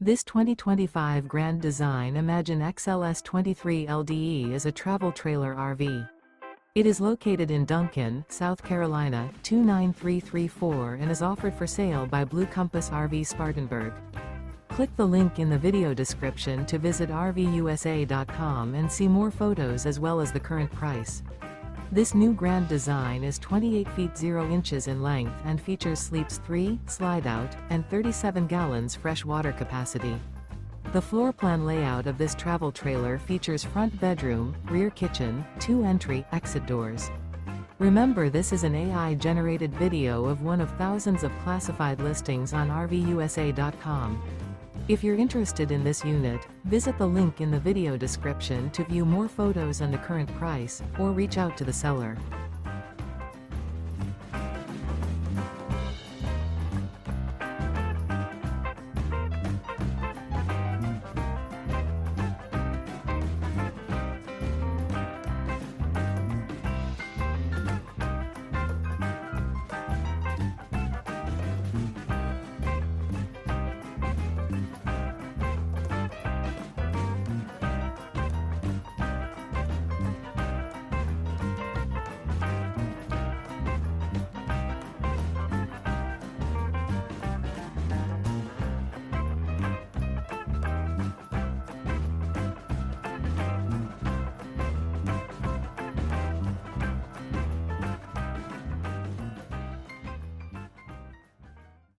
This 2025 Grand Design Imagine XLS 23 LDE is a travel trailer RV. It is located in Duncan, South Carolina, 29334 and is offered for sale by Blue Compass RV Spartanburg. Click the link in the video description to visit RVUSA.com and see more photos as well as the current price. This new Grand Design is 28 feet 0 inches in length and features sleeps 3, slide-out, and 37 gallons fresh water capacity. The floor plan layout of this travel trailer features front bedroom, rear kitchen, 2 entry/exit doors. Remember, this is an AI-generated video of one of thousands of classified listings on RVUSA.com. If you're interested in this unit, visit the link in the video description to view more photos and the current price, or reach out to the seller.